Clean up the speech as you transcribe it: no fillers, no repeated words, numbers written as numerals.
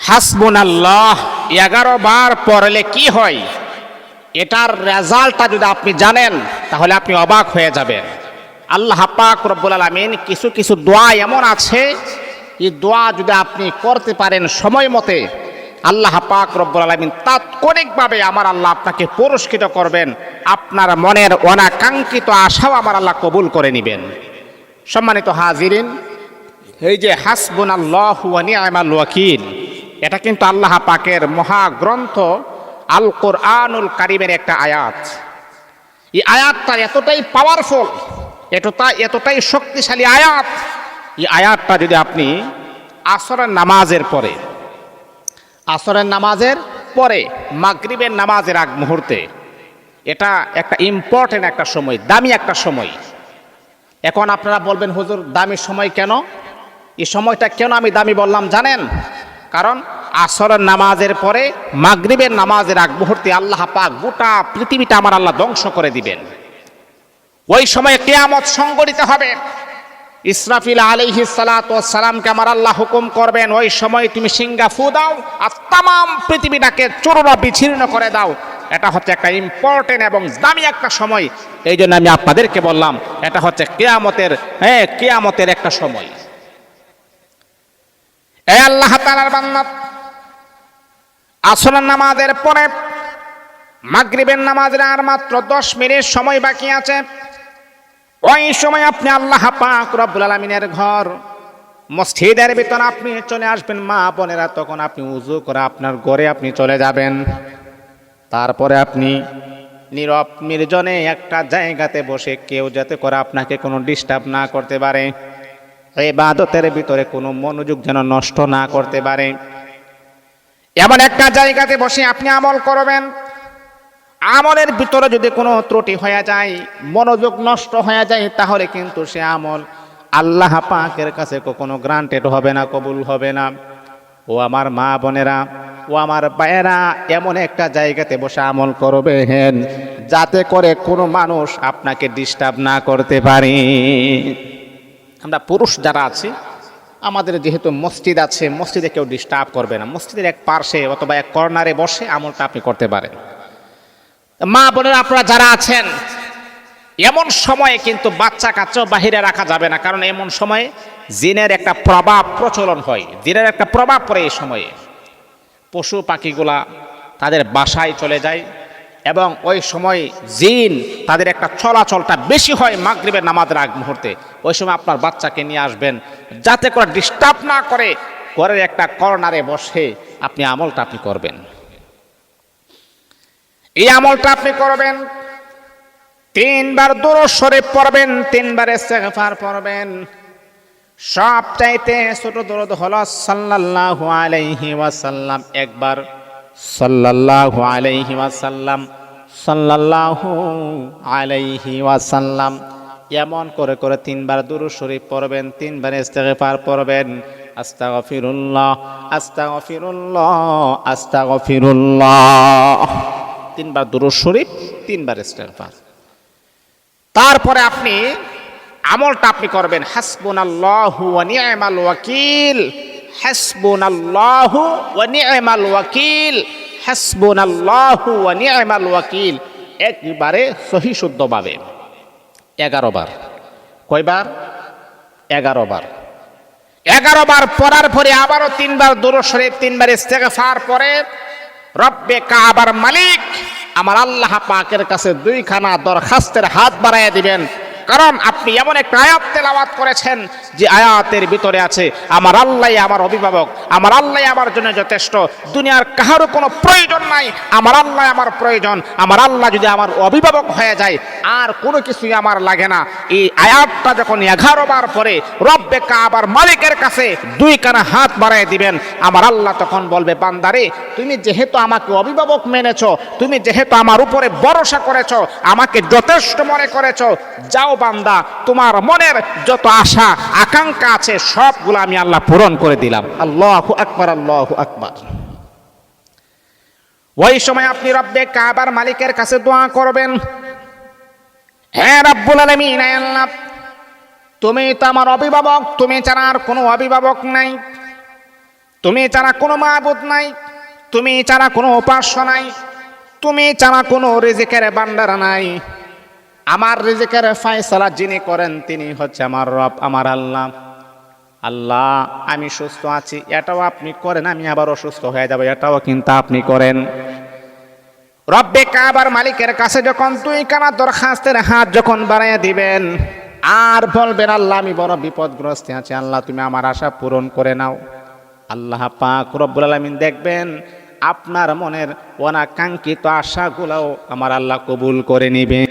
হাসবুনাল্লাহ 11 বার পড়লে কি হয়, এটার রেজাল্টটা যদি আপনি জানেন তাহলে আপনি অবাক হয়ে যাবেন। আল্লাহ পাক রব্বুল আলামিন কিছু কিছু দোয়া এমন আছে, এই দোয়া যদি আপনি করতে পারেন সময় মতে, আল্লাহ পাক রব্বুল আলামিন তাৎক্ষণিকভাবে আমার আল্লাহ আপনাকে পুরস্কৃত করবেন। আপনার মনের অনাকাঙ্ক্ষিত আশাও আমার আল্লাহ কবুল করে নেবেন। সম্মানিত হাজিরিন, এই যে হাসবুনাল্লাহু ওয়া নি'মাল ওয়াকিল, এটা কিন্তু আল্লাহ পাকের মহাগ্রন্থ আল কোরআনুল কারীমের একটা আয়াত। এই আয়াতটা এতটাই পাওয়ারফুল, এতটাই শক্তিশালী আয়াত। এই আয়াতটা যদি আপনি আসরের নামাজের পরে মাগরিবের নামাজের আগ মুহূর্তে, এটা একটা ইম্পর্টেন্ট একটা সময়, দামি একটা সময়। এখন আপনারা বলবেন, হুজুর দামি সময় কেন? এই সময়টা কেন আমি দামি বললাম জানেন? কারণ আসরের নামাজের পরে মাগরিবের নামাজের আগ মুহূর্তে আল্লাহ পাক গোটা পৃথিবীটা আমার আল্লাহ ধ্বংস করে দিবেন। ওই সময় কিয়ামত সংঘটিত হবে। ইসরাফিল আলাইহিস সালাতু ওয়াস সালামকে আমার আল্লাহ হুকুম করবেন, ওই সময় তুমি সিংহা ফু দাও আর তামাম পৃথিবীটাকে চূর্ণ বিচ্ছিন্ন করে দাও। এটা হচ্ছে একটা ইম্পর্টেন্ট এবং দামি একটা সময়। এই জন্য আমি আপনাদেরকে বললাম, এটা হচ্ছে কিয়ামতের একটা সময়। এই আল্লাহ তাআলার বান্দা, আসরের নামাজের পরে মাগরিবের নামাজের আর মাত্র 10 মিনিট সময় বাকি আছে। ওই সময় আপনি আল্লাহ পাক রব্বুল আলামিনের ঘর মসজিদের ভিতর আপনি চলে আসবেন। মা বোনেরা, তখন আপনি উযু করে আপনার ঘরে আপনি চলে যাবেন। তারপরে আপনি নীরব নির্জনে একটা জায়গাতে বসে, কেউ যাতে করে আপনাকে কোনো ডিস্টার্ব না করতে পারে, ইবাদতের ভিতরে কোনো মনোযোগ যেন নষ্ট না করতে পারে, এমন একটা জায়গাতে বসে আপনি আমল করবেন। আমলের ভিতরে যদি কোনো ত্রুটি হয়ে যায়, মনোযোগ নষ্ট হয়ে যায়, তাহলে কিন্তু সে আমল আল্লাহ পাকের কাছে কখনো গ্রান্টেড হবে না, কবুল হবে না। ও আমার মা বোনেরা, ও আমার ভাইয়েরা, এমন একটা জায়গাতে বসে আমল করবেন যাতে করে কোনো মানুষ আপনাকে ডিস্টার্ব না করতে পারে। আমরা পুরুষ যারা আছি, আমাদের যেহেতু মসজিদ আছে, মসজিদে কেউ ডিস্টার্ব করবে না। মসজিদের এক পার্শ্বে অথবা এক কর্নারে বসে আমলটা আপনি করতে পারেন। মা বোনেরা, আপনারা যারা আছেন, এমন সময়ে কিন্তু বাচ্চা কাচ্চাও বাহিরে রাখা যাবে না, কারণ এমন সময়ে জিনের একটা প্রভাব প্রচলন হয়, জিনের একটা প্রভাব পড়ে। এই সময়ে পশু পাখিগুলা তাদের বাসায় চলে যায় এবং ওই সময় জিন তাদের একটা চলাচলটা বেশি হয় মাগরিবের নামাজের আগ মুহূর্তে। ওই সময় আপনার বাচ্চাকে নিয়ে আসবেন, যাতে করে ডিস্টার্ব না করে ঘরের একটা কর্নারে বসে আপনি আমলটা আপনি করবেন। এই আমলটা আপনি করবেন, 3 বার দুরূদ শরীফ পড়বেন, 3 বার ইস্তিগফার পড়বেন। সবচাইতে ছোট দুরূদ হলো সাল্লাল্লাহু আলাইহি ওয়াসাল্লাম। একবার সাল্লাল্লাহু আলাইহি ওয়াসাল্লাম, সাল্লাল্লাহু আলাইহি ওয়াসাল্লাম, এমন করে করে 3 বার দুরূদ শরীফ পড়বেন, 3 বার ইস্তিগফার পড়বেন। আস্তাগফিরুল্লাহ, আস্তাগফিরুল্লাহ, আস্তাগফিরুল্লাহ। 3 বার দুরূদ শরীফ, 3 বার ইস্তিগফার। তারপরে আপনি আমলটা আপনি করবেন, হাসবুনাল্লাহু ওয়া নি'মাল ওয়াকিল, হাসবুনাল্লাহু ওয়া নি'মাল ওয়াকিল, হাসবুনাল্লাহু ওয়া নি'মাল ওয়াকিল। একবারে সহি শুদ্ধভাবে 11 বার। কয়বার? 11 বার। 11 বার পড়ার পরে আবারও 3 বার দুরূদ শরীফ, 3 বার ইস্তিগফার পরে রব্বে কাবার মালিক আমার আল্লাহ পাকের কাছে 2খানা দরখাস্তের হাত বাড়াইয়া দিবেন। কারণ আপনি এমন একটা আয়াত তেলাওয়াত করেছেন যে আয়াতের ভিতরে আছে আমার আল্লাহই আমার অভিভাবক, আমার আল্লাহই আমার জন্য যথেষ্ট, দুনিয়ার কারো কোনো প্রয়োজন নাই, আমার আল্লাহ আমার প্রয়োজন। আমার আল্লাহ যদি আমার অভিভাবক হয়ে যায় আর কোনো কিছুই আমার লাগে না। এই আয়াতটা যখন 11 বার পরে রব্বে কাবার মালিকের কাছে 2খানা হাত বাড়ায় দিবেন, আমার আল্লাহ তখন বলবে, বান্দারে তুমি যেহেতু আমাকে অভিভাবক মেনেছো, তুমি যেহেতু আমার উপরে ভরসা করেছো, আমাকে যথেষ্ট মনে করেছো, যাও বান্দা, তোমার মনের যত আশা আকাঙ্ক্ষা আছে সবগুলো আমি আল্লাহ পূরণ করে দিলাম। আল্লাহু আকবার, আল্লাহু আকবার। ওই সময় আপনি রব্বে কাবার মালিকের কাছে দোয়া করবেন, হে রব্বুল আলামিন, হে আল্লাহ, তুমি তো আমার অভিভাবক, তুমি ছাড়া আর কোনো অভিভাবক নাই। তুমি ছাড়া কোনো মাবুদ নাই, তুমি ছাড়া কোনো উপাস্য নাই, তুমি ছাড়া কোনো রিজিকের ভান্ডার নাই। আমার রিজিকের ফয়সালা যিনি করেন তিনি হচ্ছে আমার রব, আমার আল্লাহ। আল্লাহ আমি সুস্থ আছি, এটাও আপনি করেন, আমি আবার অসুস্থ হয়ে যাব, এটাও কিন্তু আপনি করেন। রব্বে কাবার মালিকের কাছে যখন দুই কানা দরখাস্তের হাত যখন বাড়াইয়া দিবেন, আর বলবেন আল্লাহ আমি বড় বিপদগ্রস্ত আছি, আল্লাহ তুমি আমার আশা পূরণ করে নাও, আল্লাহ পাক রব্বুল আলামিন দেখবেন আপনার মনের অনাকাঙ্ক্ষিত আশাগুলোও আমার আল্লাহ কবুল করে নিবে।